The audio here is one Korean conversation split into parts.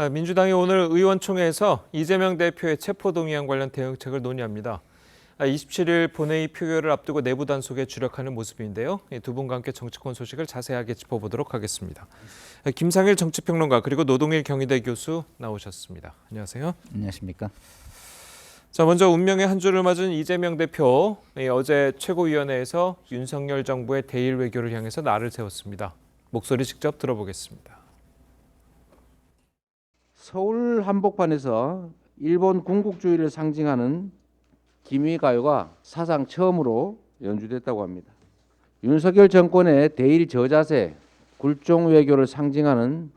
민주당이 오늘 의원총회에서 이재명 대표의 체포동의안 관련 대응책을 논의합니다. 27일 본회의 표결을 앞두고 내부 단속에 주력하는 모습인데요. 두 분과 함께 정치권 소식을 자세하게 짚어보도록 하겠습니다. 김상일 정치평론가 그리고 노동일 경희대 교수 나오셨습니다. 안녕하세요. 안녕하십니까. 자, 먼저 운명의 한 주를 맞은 이재명 대표, 어제 최고위원회에서 윤석열 정부의 대일 외교를 향해서 날을 세웠습니다. 목소리 직접 들어보겠습니다. 서울 한복판에서 일본 군국주의를 상징하는 기미가요가 사상 처음으로 연주됐다고 합니다. 윤석열 정권의 대일 저자세, 굴종 외교를 상징하는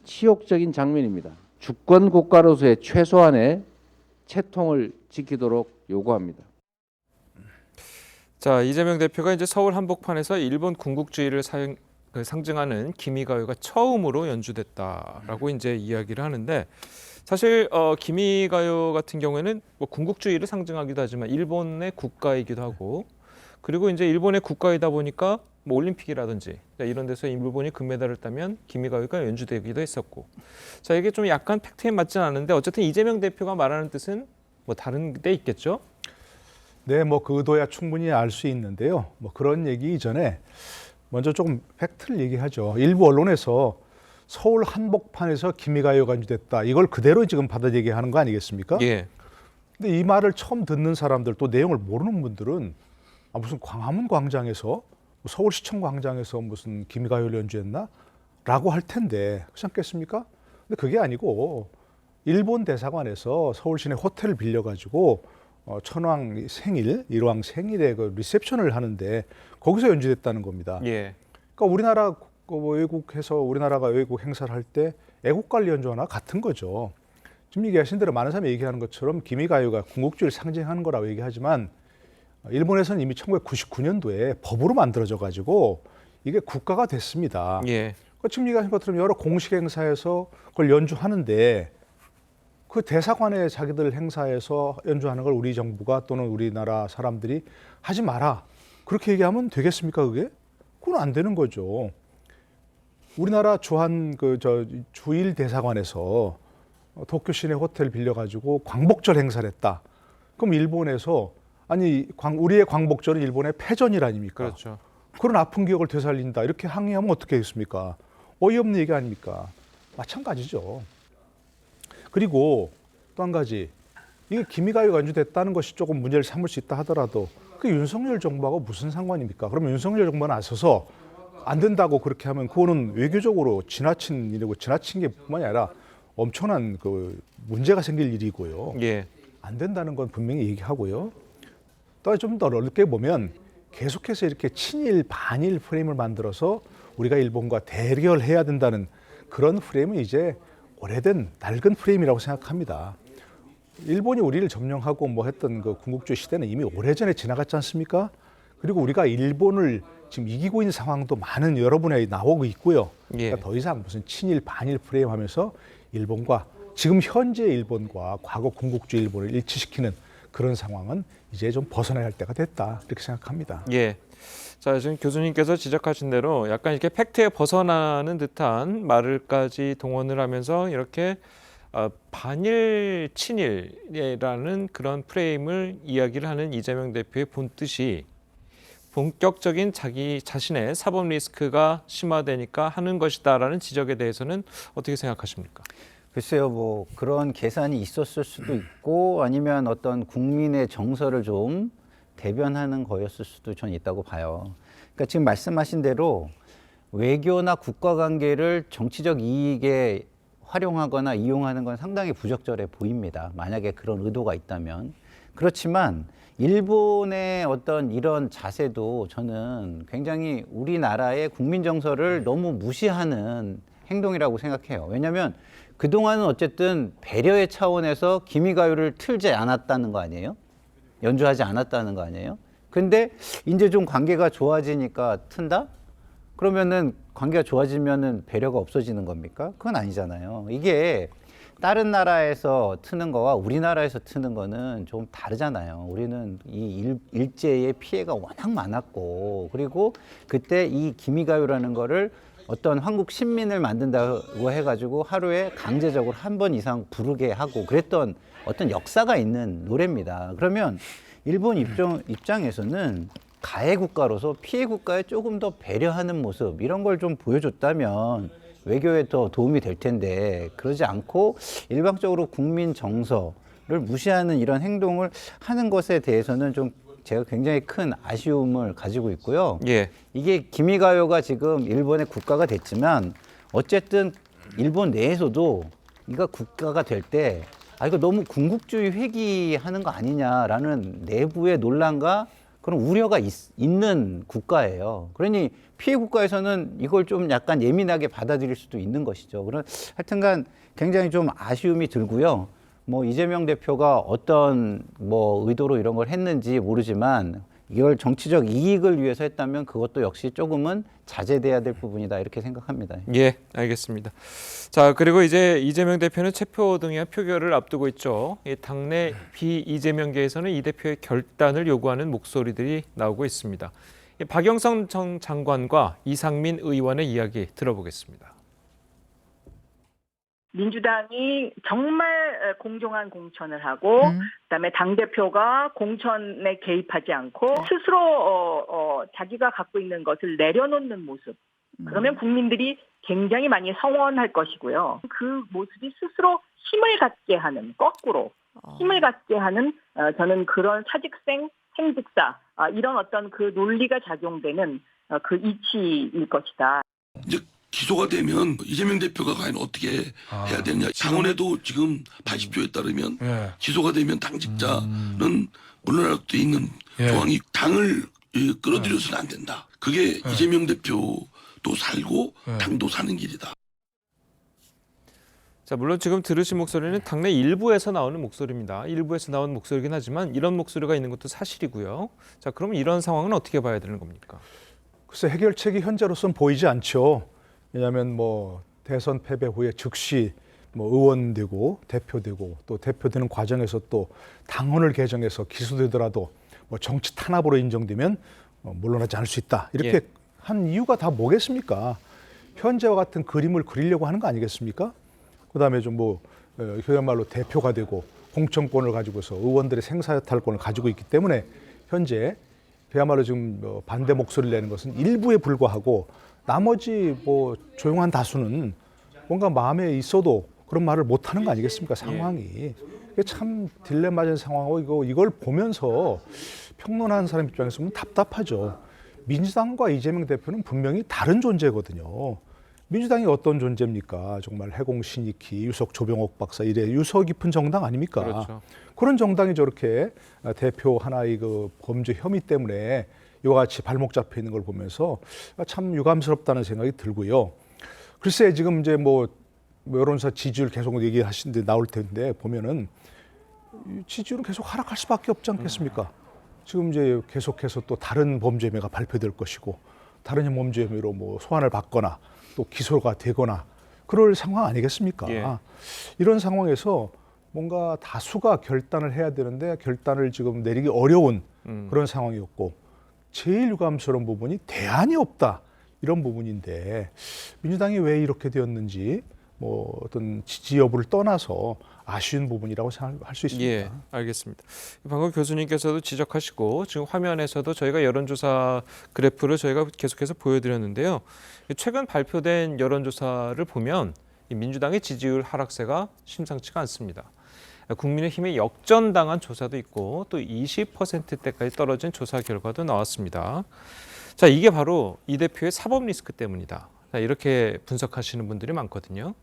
치욕적인 장면입니다. 주권 국가로서의 최소한의 채통을 지키도록 요구합니다. 자, 이재명 대표가 이제 서울 한복판에서 일본 군국주의를 상징하는 기미가요가 처음으로 연주됐다라고 이제 이야기를 하는데, 사실 기미가요 같은 경우에는 뭐 군국주의를 상징하기도 하지만 일본의 국가이기도 하고, 그리고 이제 일본의 국가이다 보니까 뭐 올림픽이라든지 이런 데서 일본이 금메달을 따면 기미가요가 연주되기도 했었고, 자, 이게 좀 약간 팩트에 맞지는 않은데 어쨌든 이재명 대표가 말하는 뜻은 뭐 다른 데 있겠죠? 네, 뭐 그 의도야 충분히 알 수 있는데요. 뭐 그런 얘기 이전에 먼저 조금 팩트를 얘기하죠. 일부 언론에서 서울 한복판에서 기미가요가 연주됐다, 이걸 그대로 지금 받아 얘기하는 거 아니겠습니까? 예. 근데 이 말을 처음 듣는 사람들, 또 내용을 모르는 분들은 무슨 광화문 광장에서, 서울시청 광장에서 무슨 기미가요를 연주했나? 라고 할 텐데 그렇지 않겠습니까? 근데 그게 아니고 일본 대사관에서 서울 시내 호텔을 빌려가지고 천황 생일, 일왕 생일에 그 리셉션을 하는데 거기서 연주됐다는 겁니다. 예. 그러니까 우리나라 외국에서 우리나라가 외국 행사를 할 때 애국가를 연주하나 같은 거죠. 지금 얘기하신 대로 많은 사람이 얘기하는 것처럼 기미가요가 군국주의를 상징하는 거라고 얘기하지만 일본에서는 이미 1999년도에 법으로 만들어져 가지고 이게 국가가 됐습니다. 예. 그러니까 지금 얘기하신 것처럼 여러 공식 행사에서 그걸 연주하는데 그 대사관에 자기들 행사에서 연주하는 걸 우리 정부가 또는 우리나라 사람들이 하지 마라, 그렇게 얘기하면 되겠습니까? 그건 안 되는 거죠. 우리나라 주한 주일 대사관에서 도쿄 시내 호텔 빌려가지고 광복절 행사를 했다. 그럼 일본에서 아니 우리의 광복절은 일본의 패전일 아닙니까? 그렇죠. 그런 아픈 기억을 되살린다, 이렇게 항의하면 어떻게 하겠습니까? 어이없는 얘기 아닙니까? 마찬가지죠. 그리고 또 한 가지, 이게 기미가요가 연주됐다는 것이 조금 문제를 삼을 수 있다 하더라도 그 윤석열 정부하고 무슨 상관입니까? 그러면 윤석열 정부가 나서서 안 된다고 그렇게 하면 그거는 외교적으로 지나친 일이고, 지나친 게 뿐만이 아니라 엄청난 그 문제가 생길 일이고요. 예. 안 된다는 건 분명히 얘기하고요. 또 좀 더 넓게 보면 계속해서 이렇게 친일 반일 프레임을 만들어서 우리가 일본과 대결해야 된다는 그런 프레임은 이제 오래된 낡은 프레임이라고 생각합니다. 일본이 우리를 점령하고 뭐 했던 그 군국주의 시대는 이미 오래전에 지나갔지 않습니까? 그리고 우리가 일본을 지금 이기고 있는 상황도 많은 여러 분야에 나오고 있고요. 예. 그러니까 더 이상 무슨 친일 반일 프레임 하면서 일본과 지금 현재 일본과 과거 군국주의 일본을 일치시키는 그런 상황은 이제 좀 벗어나야 할 때가 됐다, 이렇게 생각합니다. 예. 자, 지금 교수님께서 지적하신 대로 약간 이렇게 팩트에 벗어나는 듯한 말을까지 동원을 하면서 이렇게 반일 친일이라는 그런 프레임을 이야기를 하는 이재명 대표의 본뜻이 본격적인 자기 자신의 사법 리스크가 심화되니까 하는 것이다라는 지적에 대해서는 어떻게 생각하십니까? 글쎄요, 뭐 그런 계산이 있었을 수도 있고 아니면 어떤 국민의 정서를 좀 대변하는 거였을 수도 전 있다고 봐요. 그러니까 지금 말씀하신 대로 외교나 국가관계를 정치적 이익에 활용하거나 이용하는 건 상당히 부적절해 보입니다. 만약에 그런 의도가 있다면. 그렇지만 일본의 어떤 이런 자세도 저는 굉장히 우리나라의 국민 정서를 너무 무시하는 행동이라고 생각해요. 왜냐하면 그동안은 어쨌든 배려의 차원에서 기미가요를 틀지 않았다는 거 아니에요? 연주하지 않았다는 거 아니에요? 근데 이제 좀 관계가 좋아지니까 튼다? 그러면은 관계가 좋아지면은 배려가 없어지는 겁니까? 그건 아니잖아요. 이게 다른 나라에서 트는 거와 우리나라에서 트는 거는 좀 다르잖아요. 우리는 이 일제의 피해가 워낙 많았고, 그리고 그때 이 기미가요라는 거를 어떤 한국 신민을 만든다고 해가지고 하루에 강제적으로 한 번 이상 부르게 하고 그랬던 어떤 역사가 있는 노래입니다. 그러면 일본 입장에서는 가해 국가로서 피해 국가에 조금 더 배려하는 모습 이런 걸 좀 보여줬다면 외교에 더 도움이 될 텐데 그러지 않고 일방적으로 국민 정서를 무시하는 이런 행동을 하는 것에 대해서는 좀 제가 굉장히 큰 아쉬움을 가지고 있고요. 예. 이게 기미가요가 지금 일본의 국가가 됐지만 어쨌든 일본 내에서도 이가 국가가 될 때 이거 너무 군국주의 회귀하는 거 아니냐라는 내부의 논란과 그런 우려가 있는 국가예요. 그러니 피해 국가에서는 이걸 좀 약간 예민하게 받아들일 수도 있는 것이죠. 그런 하여튼간 굉장히 좀 아쉬움이 들고요. 뭐 이재명 대표가 어떤 뭐 의도로 이런 걸 했는지 모르지만 이걸 정치적 이익을 위해서 했다면 그것도 역시 조금은 자제돼야 될 부분이다 이렇게 생각합니다. 예, 알겠습니다. 자, 그리고 이제 이재명 대표는 체포 등의 표결을 앞두고 있죠. 이 당내 비이재명계에서는 이 대표의 결단을 요구하는 목소리들이 나오고 있습니다. 박영선 장관과 이상민 의원의 이야기 들어보겠습니다. 민주당이 정말 공정한 공천을 하고 그다음에 당대표가 공천에 개입하지 않고 스스로 자기가 갖고 있는 것을 내려놓는 모습. 그러면 국민들이 굉장히 많이 성원할 것이고요. 그 모습이 스스로 힘을 갖게 하는, 거꾸로 힘을 갖게 하는 저는 그런 사직생, 생직사 이런 어떤 그 논리가 작용되는 그 이치일 것이다. 이제 기소가 되면 이재명 대표가 과연 어떻게 해야 되느냐. 상원에도 지금 80조에 따르면 기소가 되면 당직자는 물러날 수도 있는 조항이 당을 끌어들여서는 안 된다. 그게 이재명 대표도 살고 당도 사는 길이다. 자, 물론 지금 들으신 목소리는 당내 일부에서 나오는 목소리입니다. 일부에서 나오는 목소리긴 하지만 이런 목소리가 있는 것도 사실이고요. 자, 그러면 이런 상황은 어떻게 봐야 되는 겁니까? 글쎄 해결책이 현재로서는 보이지 않죠. 왜냐하면 뭐 대선 패배 후에 즉시 뭐 의원 되고 대표 되고 또 대표되는 과정에서 또 당헌을 개정해서 기소되더라도 뭐 정치 탄압으로 인정되면 물러나지 않을 수 있다. 이렇게 한 이유가 다 뭐겠습니까? 현재와 같은 그림을 그리려고 하는 거 아니겠습니까? 그다음에 좀 뭐 그야말로 대표가 되고 공천권을 가지고서 의원들의 생사여탈권을 가지고 있기 때문에 현재 그야말로 지금 반대 목소리를 내는 것은 일부에 불과하고 나머지 뭐 조용한 다수는 뭔가 마음에 있어도 그런 말을 못 하는 거 아니겠습니까? 상황이. 이게 참 딜레마적인 상황이고 이걸 보면서 평론하는 사람 입장에서 보면 답답하죠. 민주당과 이재명 대표는 분명히 다른 존재거든요. 민주당이 어떤 존재입니까? 정말 해공신익희, 유석 조병옥 박사 이래 유서 깊은 정당 아닙니까? 그렇죠. 그런 정당이 저렇게 대표 하나의 그 범죄 혐의 때문에 이와 같이 발목 잡혀 있는 걸 보면서 참 유감스럽다는 생각이 들고요. 글쎄 지금 이제 뭐 여론조사 지지율 계속 얘기하시는데 나올 텐데 보면은 지지율은 계속 하락할 수밖에 없지 않겠습니까? 지금 이제 계속해서 또 다른 범죄 혐의가 발표될 것이고 다른 범죄 혐의로 뭐 소환을 받거나 또 기소가 되거나 그럴 상황 아니겠습니까? 예. 이런 상황에서 뭔가 다수가 결단을 해야 되는데 결단을 지금 내리기 어려운 그런 상황이었고 제일 유감스러운 부분이 대안이 없다 이런 부분인데 민주당이 왜 이렇게 되었는지 뭐 어떤 지지 여부를 떠나서 아쉬운 부분이라고 생각할 수 있습니다. 예, 알겠습니다. 방금 교수님께서도 지적하시고 지금 화면에서도 저희가 여론조사 그래프를 저희가 계속해서 보여드렸는데요. 최근 발표된 여론조사를 보면 이 민주당의 지지율 하락세가 심상치가 않습니다. 국민의힘에 역전당한 조사도 있고 또 20%대까지 떨어진 조사 결과도 나왔습니다. 자, 이게 바로 이 대표의 사법 리스크 때문이다. 자, 이렇게 분석하시는 분들이 많거든요.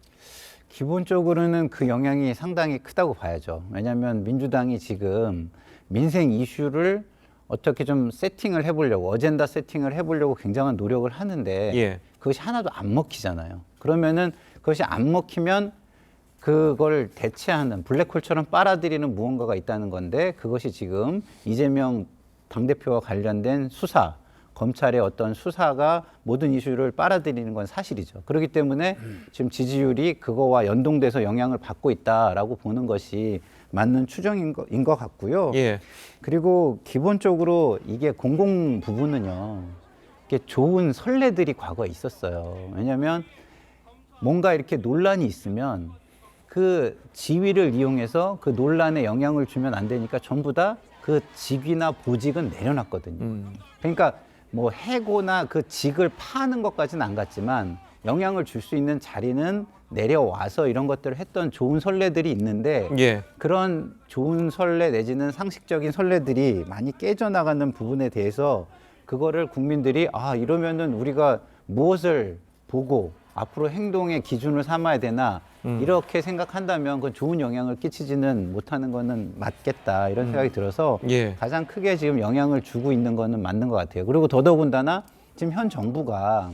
기본적으로는 그 영향이 상당히 크다고 봐야죠. 왜냐하면 민주당이 지금 민생 이슈를 어떻게 좀 세팅을 해보려고 어젠다 세팅을 해보려고 굉장한 노력을 하는데 예. 그것이 하나도 안 먹히잖아요. 그러면은 그것이 안 먹히면 그걸 대체하는 블랙홀처럼 빨아들이는 무언가가 있다는 건데 그것이 지금 이재명 당대표와 관련된 수사, 검찰의 어떤 수사가 모든 이슈를 빨아들이는 건 사실이죠. 그렇기 때문에 지금 지지율이 그거와 연동돼서 영향을 받고 있다라고 보는 것이 맞는 추정인 것 같고요. 예. 그리고 기본적으로 이게 공공 부분은요. 이렇게 좋은 선례들이 과거에 있었어요. 왜냐하면 뭔가 이렇게 논란이 있으면 그 지위를 이용해서 그 논란에 영향을 주면 안 되니까 전부 다 그 직위나 보직은 내려놨거든요. 그러니까 뭐 해고나 그 직을 파는 것까지는 안 갔지만 영향을 줄 수 있는 자리는 내려와서 이런 것들을 했던 좋은 선례들이 있는데 예. 그런 좋은 선례 내지는 상식적인 선례들이 많이 깨져나가는 부분에 대해서 그거를 국민들이 아 이러면은 우리가 무엇을 보고 앞으로 행동의 기준을 삼아야 되나 이렇게 생각한다면 그 좋은 영향을 끼치지는 못하는 거는 맞겠다 이런 생각이 들어서 예. 가장 크게 지금 영향을 주고 있는 거는 맞는 것 같아요. 그리고 더더군다나 지금 현 정부가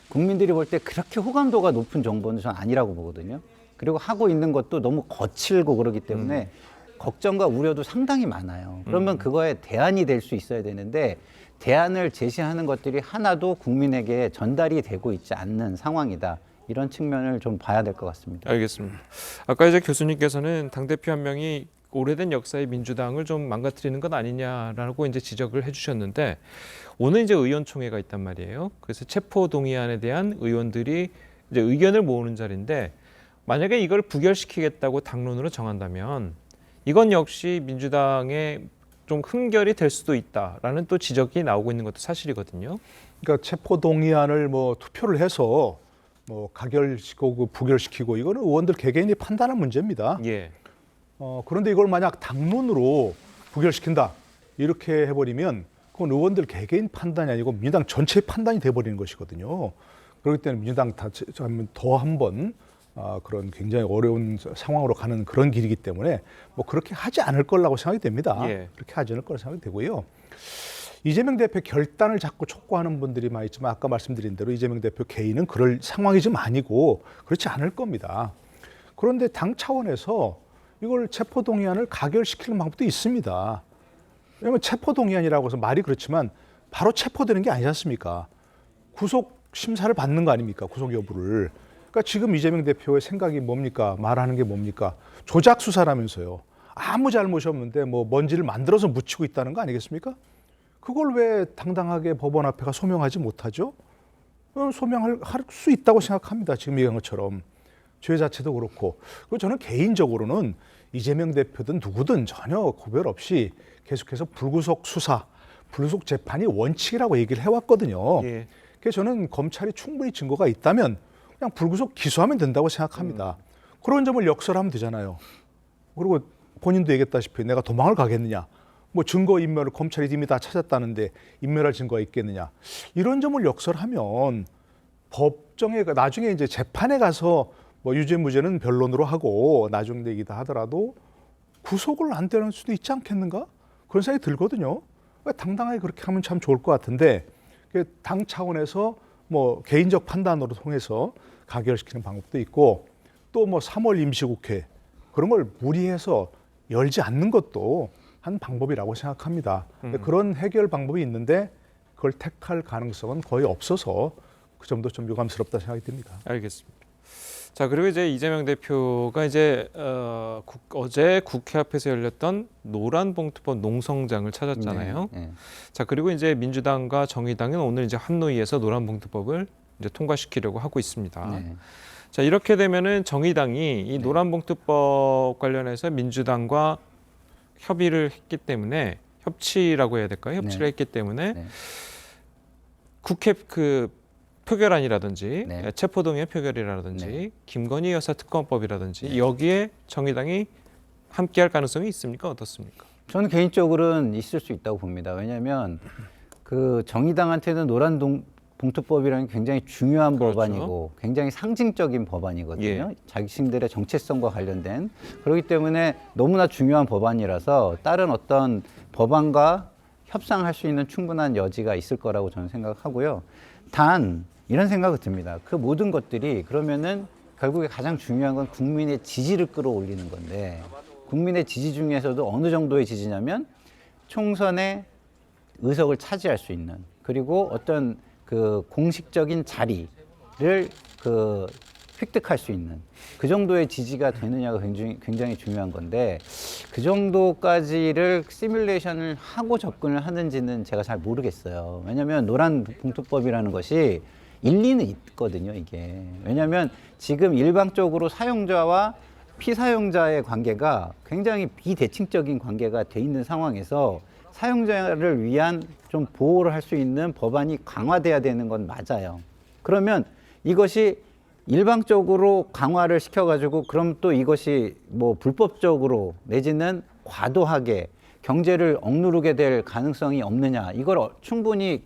국민들이 볼 때 그렇게 호감도가 높은 정부는 저는 아니라고 보거든요. 그리고 하고 있는 것도 너무 거칠고 그러기 때문에 걱정과 우려도 상당히 많아요. 그러면 그거에 대안이 될 수 있어야 되는데 대안을 제시하는 것들이 하나도 국민에게 전달이 되고 있지 않는 상황이다. 이런 측면을 좀 봐야 될 것 같습니다. 알겠습니다. 아까 이제 교수님께서는 당대표 한 명이 오래된 역사의 민주당을 좀 망가뜨리는 것 아니냐라고 이제 지적을 해주셨는데 오늘 이제 의원총회가 있단 말이에요. 그래서 체포동의안에 대한 의원들이 이제 의견을 모으는 자리인데 만약에 이걸 부결시키겠다고 당론으로 정한다면 이건 역시 민주당의 좀 흠결이 될 수도 있다라는 또 지적이 나오고 있는 것도 사실이거든요. 그러니까 체포동의안을 뭐 투표를 해서 뭐 가결시키고 부결시키고 이거는 의원들 개개인이 판단할 문제입니다. 예. 그런데 이걸 만약 당론으로 부결시킨다 이렇게 해버리면 그건 의원들 개개인 판단이 아니고 민주당 전체의 판단이 돼버리는 것이거든요. 그렇기 때문에 민주당 더 한 번 그런 굉장히 어려운 상황으로 가는 그런 길이기 때문에 뭐 그렇게 하지 않을 거라고 생각이 됩니다. 예. 그렇게 하지 않을 거라고 생각이 되고요. 이재명 대표 결단을 자꾸 촉구하는 분들이 많이 있지만 아까 말씀드린 대로 이재명 대표 개인은 그럴 상황이 좀 아니고 그렇지 않을 겁니다. 그런데 당 차원에서 이걸 체포동의안을 가결시키는 방법도 있습니다. 왜냐하면 체포동의안이라고 해서 말이 그렇지만 바로 체포되는 게 아니지 않습니까? 구속 심사를 받는 거 아닙니까? 구속 여부를. 그러니까 지금 이재명 대표의 생각이 뭡니까? 말하는 게 뭡니까? 조작 수사라면서요. 아무 잘못이 없는데 뭐 먼지를 만들어서 묻히고 있다는 거 아니겠습니까? 그걸 왜 당당하게 법원 앞에 가 소명하지 못하죠? 소명할 수 있다고 생각합니다. 지금 얘기한 것처럼. 죄 자체도 그렇고. 그리고 저는 개인적으로는 이재명 대표든 누구든 전혀 구별 없이 계속해서 불구속 수사, 불구속 재판이 원칙이라고 얘기를 해왔거든요. 예. 그래서 저는 검찰이 충분히 증거가 있다면 그냥 불구속 기소하면 된다고 생각합니다. 그런 점을 역설하면 되잖아요. 그리고 본인도 얘기했다시피 내가 도망을 가겠느냐. 뭐 증거 인멸을 검찰이 이미 다 찾았다는데 인멸할 증거가 있겠느냐. 이런 점을 역설하면 법정에 나중에 이제 재판에 가서 뭐 유죄 무죄는 변론으로 하고 나중 얘기다 하더라도 구속을 안 되는 수도 있지 않겠는가? 그런 생각이 들거든요. 당당하게 그렇게 하면 참 좋을 것 같은데 당 차원에서 뭐 개인적 판단으로 통해서 가결시키는 방법도 있고 또 뭐 3월 임시국회 그런 걸 무리해서 열지 않는 것도 한 방법이라고 생각합니다. 그런 해결 방법이 있는데 그걸 택할 가능성은 거의 없어서 그 점도 좀 유감스럽다 생각이 듭니다. 알겠습니다. 자, 그리고 이제 이재명 대표가 이제 어제 국회 앞에서 열렸던 노란봉투법 농성장을 찾았잖아요. 네, 네. 자, 그리고 이제 민주당과 정의당은 오늘 이제 한노위에서 노란봉투법을 이제 통과시키려고 하고 있습니다. 네. 자, 이렇게 되면은 정의당이 이 노란봉투법 관련해서 민주당과 협의를 했기 때문에 협치라고 해야 될까요? 협치를 네. 했기 때문에 네. 국회 그 표결안이라든지 네. 체포동의 표결이라든지 네. 김건희 여사 특검법이라든지 여기에 정의당이 함께할 가능성이 있습니까? 어떻습니까? 저는 개인적으로는 있을 수 있다고 봅니다. 왜냐하면 그 정의당한테는 노란봉투법이라는 굉장히 중요한 그렇죠. 법안이고 굉장히 상징적인 법안이거든요. 예. 자신들의 정체성과 관련된 그렇기 때문에 너무나 중요한 법안이라서 다른 어떤 법안과 협상할 수 있는 충분한 여지가 있을 거라고 저는 생각하고요. 단 이런 생각이 듭니다. 그 모든 것들이 그러면은 결국에 가장 중요한 건 국민의 지지를 끌어올리는 건데 국민의 지지 중에서도 어느 정도의 지지냐면 총선에 의석을 차지할 수 있는 그리고 어떤 그 공식적인 자리를 그 획득할 수 있는 그 정도의 지지가 되느냐가 굉장히 중요한 건데 그 정도까지를 시뮬레이션을 하고 접근을 하는지는 제가 잘 모르겠어요. 왜냐하면 노란 봉투법이라는 것이 일리는 있거든요, 이게. 왜냐하면 지금 일방적으로 사용자와 피사용자의 관계가 굉장히 비대칭적인 관계가 돼 있는 상황에서 사용자를 위한 좀 보호를 할 수 있는 법안이 강화돼야 되는 건 맞아요. 그러면 이것이 일방적으로 강화를 시켜가지고 그럼 또 이것이 뭐 불법적으로 내지는 과도하게 경제를 억누르게 될 가능성이 없느냐, 이걸 충분히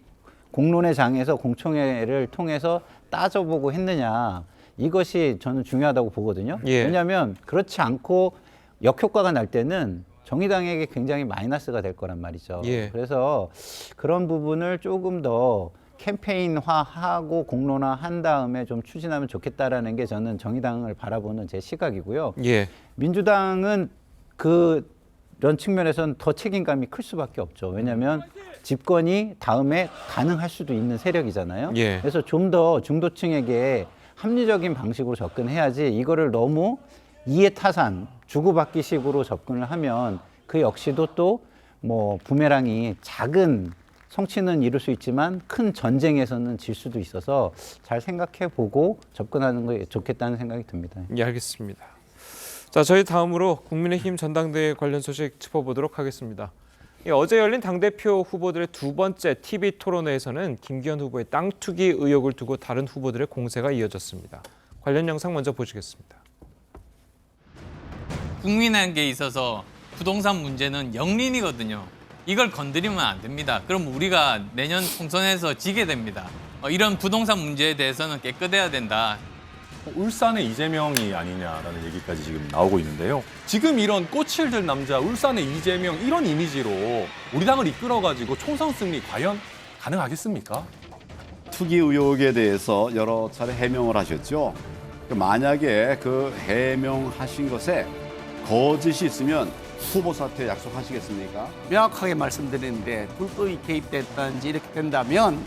공론의 장에서 공청회를 통해서 따져보고 했느냐, 이것이 저는 중요하다고 보거든요. 예. 왜냐하면 그렇지 않고 역효과가 날 때는 정의당에게 굉장히 마이너스가 될 거란 말이죠. 예. 그래서 그런 부분을 조금 더 캠페인화하고 공론화한 다음에 좀 추진하면 좋겠다라는 게 저는 정의당을 바라보는 제 시각이고요. 예. 민주당은 그런 측면에서는 더 책임감이 클 수밖에 없죠. 왜냐하면 집권이 다음에 가능할 수도 있는 세력이잖아요. 예. 그래서 좀 더 중도층에게 합리적인 방식으로 접근해야지 이거를 너무 이해타산, 주고받기 식으로 접근을 하면 그 역시도 또 뭐 부메랑이 작은 성취는 이룰 수 있지만 큰 전쟁에서는 질 수도 있어서 잘 생각해 보고 접근하는 게 좋겠다는 생각이 듭니다. 예, 알겠습니다. 자, 저희 다음으로 국민의힘 전당대회 관련 소식 짚어보도록 하겠습니다. 어제 열린 당대표 후보들의 두 번째 TV 토론회에서는 김기현 후보의 땅 투기 의혹을 두고 다른 후보들의 공세가 이어졌습니다. 관련 영상 먼저 보시겠습니다. 국민에게 있어서 부동산 문제는 영린이거든요. 이걸 건드리면 안 됩니다. 그럼 우리가 내년 총선에서 지게 됩니다. 이런 부동산 문제에 대해서는 깨끗해야 된다. 울산의 이재명이 아니냐라는 얘기까지 지금 나오고 있는데요. 지금 이런 꽃을 들 남자 울산의 이재명 이런 이미지로 우리 당을 이끌어가지고 총선 승리 과연 가능하겠습니까? 투기 의혹에 대해서 여러 차례 해명을 하셨죠. 만약에 그 해명하신 것에 거짓이 있으면 후보 사퇴 약속하시겠습니까? 명확하게 말씀드리는데 불법이 개입됐다든지 이렇게 된다면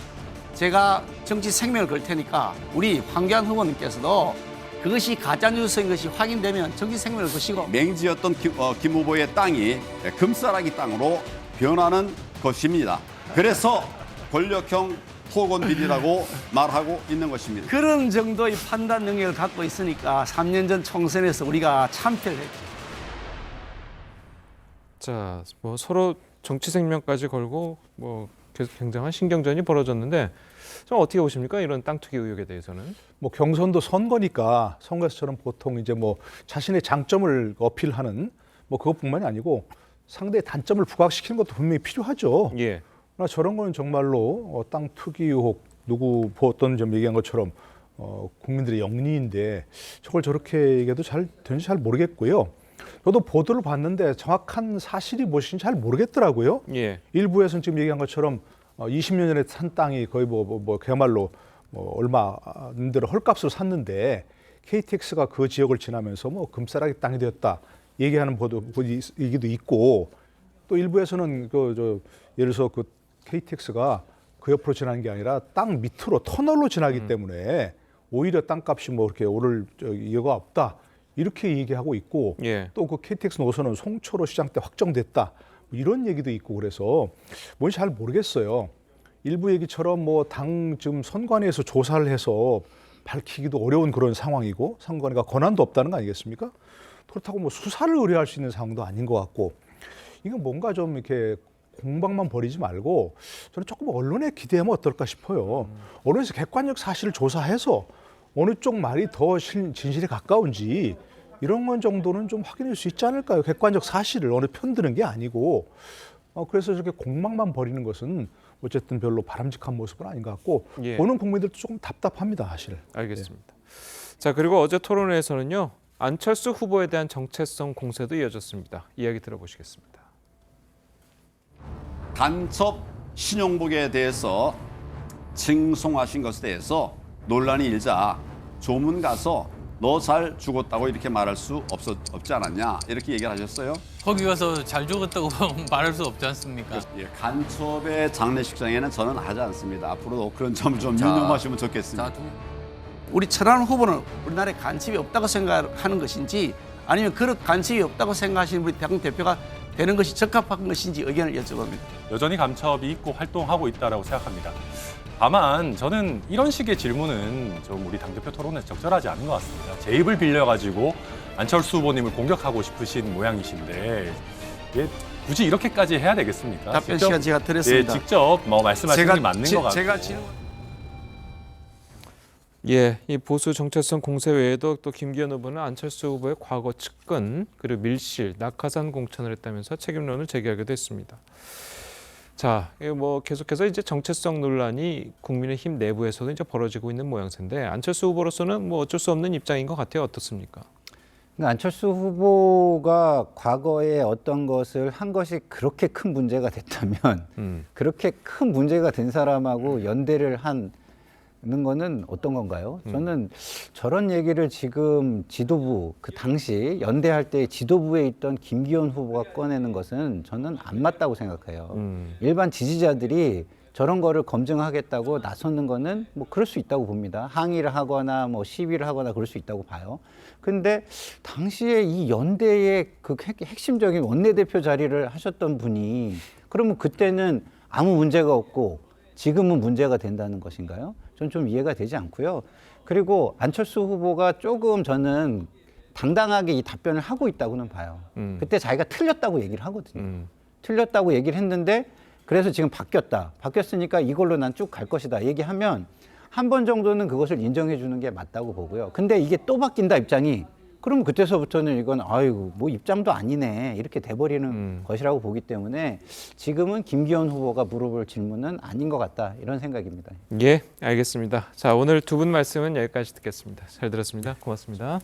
제가 정치 생명을 걸 테니까 우리 황교안 후보님께서도 그것이 가짜뉴스인 것이 확인되면 정치 생명을 거시고 맹지였던 김 후보의 땅이 금싸라기 땅으로 변하는 것입니다. 그래서 권력형 토건 비리라고 말하고 있는 것입니다. 그런 정도의 판단 능력을 갖고 있으니까 3년 전 총선에서 우리가 참패를 했죠. 자, 뭐 서로 정치 생명까지 걸고 뭐 계속 굉장한 신경전이 벌어졌는데 좀 어떻게 보십니까? 이런 땅 투기 의혹에 대해서는? 뭐 경선도 선거니까 선거에서처럼 보통 이제 뭐 자신의 장점을 어필하는 뭐 그것뿐만이 아니고 상대의 단점을 부각시키는 것도 분명히 필요하죠. 예. 그러나 저런 거는 정말로 땅 투기 의혹 누구 어떤 점 얘기한 것처럼 국민들의 영리인데 저걸 저렇게 얘기해도 잘 되는지 잘 모르겠고요. 저도 보도를 봤는데 정확한 사실이 무엇인지 잘 모르겠더라고요. 예. 일부에서는 지금 얘기한 것처럼 20년 전에 산 땅이 거의 그야말로 얼마 안 되는 헐값으로 샀는데 KTX가 그 지역을 지나면서 뭐 금싸라기 땅이 되었다 얘기하는 얘기도 있고 또 일부에서는 예를 들어서 그 KTX가 그 옆으로 지나는 게 아니라 땅 밑으로 터널로 지나기 때문에 오히려 땅값이 뭐 이렇게 오를 이유가 없다. 이렇게 얘기하고 있고 예. 또 그 KTX 노선은 송초로 시장 때 확정됐다. 뭐 이런 얘기도 있고 그래서 뭔지 잘 모르겠어요. 일부 얘기처럼 뭐 당 지금 선관위에서 조사를 해서 밝히기도 어려운 그런 상황이고 선관위가 권한도 없다는 거 아니겠습니까? 그렇다고 뭐 수사를 의뢰할 수 있는 상황도 아닌 것 같고 이건 뭔가 좀 이렇게 공방만 벌이지 말고 저는 조금 언론에 기대하면 어떨까 싶어요. 언론에서 객관적 사실을 조사해서 어느 쪽 말이 더 진실에 가까운지 이런 건 정도는 좀 확인할 수 있지 않을까요? 객관적 사실을 어느 편 드는 게 아니고 그래서 저렇게 공방만 벌이는 것은 어쨌든 별로 바람직한 모습은 아닌 것 같고 예. 보는 국민들도 조금 답답합니다, 사실. 알겠습니다. 자, 그리고 어제 토론회에서는요. 안철수 후보에 대한 정체성 공세도 이어졌습니다. 이야기 들어보시겠습니다. 간첩 신용복에 대해서 칭송하신 것에 대해서 논란이 일자 조문 가서 너 잘 죽었다고 이렇게 말할 수 없지 않았냐 이렇게 얘기를 하셨어요. 거기 가서 잘 죽었다고 말할 수 없지 않습니까? 예, 간첩의 장례식장에는 저는 하지 않습니다. 앞으로도 그런 점 좀 유념하시면 좋겠습니다. 우리 천안 후보는 우리나라에 간첩이 없다고 생각하는 것인지 아니면 그런 간첩이 없다고 생각하시는 우리 당 대표가 되는 것이 적합한 것인지 의견을 여쭤봅니다. 여전히 감첩이 있고 활동하고 있다라고 생각합니다. 다만 저는 이런 식의 질문은 좀 우리 당대표 토론에 적절하지 않은 것 같습니다. 제 입을 빌려가지고 안철수 후보님을 공격하고 싶으신 모양이신데 굳이 이렇게까지 해야 되겠습니까? 답변 시간 제가 드렸습니다. 직접 말씀하시는 게 맞는 것 같아요. 제가 질문... 예, 이 보수 정체성 공세 외에도 또 김기현 후보는 안철수 후보의 과거 측근 그리고 밀실, 낙하산 공천을 했다면서 책임론을 제기하기도 했습니다. 자, 뭐 계속해서 이제 정체성 논란이 국민의힘 내부에서도 이제 벌어지고 있는 모양새인데 안철수 후보로서는 뭐 어쩔 수 없는 입장인 것 같아요. 어떻습니까? 안철수 후보가 과거에 어떤 것을 한 것이 그렇게 큰 문제가 됐다면 그렇게 큰 문제가 된 사람하고 연대를 하는 거는 어떤 건가요? 저는 저런 얘기를 지금 지도부, 그 당시 연대할 때 지도부에 있던 김기현 후보가 꺼내는 것은 저는 안 맞다고 생각해요. 일반 지지자들이 저런 거를 검증하겠다고 나서는 거는 뭐 그럴 수 있다고 봅니다. 항의를 하거나 뭐 시위를 하거나 그럴 수 있다고 봐요. 근데 당시에 이 연대의 그 핵심적인 원내대표 자리를 하셨던 분이 그러면 그때는 아무 문제가 없고 지금은 문제가 된다는 것인가요? 전 좀 이해가 되지 않고요. 그리고 안철수 후보가 조금 저는 당당하게 이 답변을 하고 있다고는 봐요. 그때 자기가 틀렸다고 얘기를 하거든요. 틀렸다고 얘기를 했는데 그래서 지금 바뀌었으니까 이걸로 난 쭉 갈 것이다 얘기하면 한 번 정도는 그것을 인정해 주는 게 맞다고 보고요. 근데 이게 또 바뀐다 입장이 그러면 그때서부터는 이건 아이고 뭐 입장도 아니네 이렇게 돼버리는 것이라고 보기 때문에 지금은 김기현 후보가 물어볼 질문은 아닌 것 같다 이런 생각입니다. 예, 알겠습니다. 자, 오늘 두 분 말씀은 여기까지 듣겠습니다. 잘 들었습니다. 고맙습니다.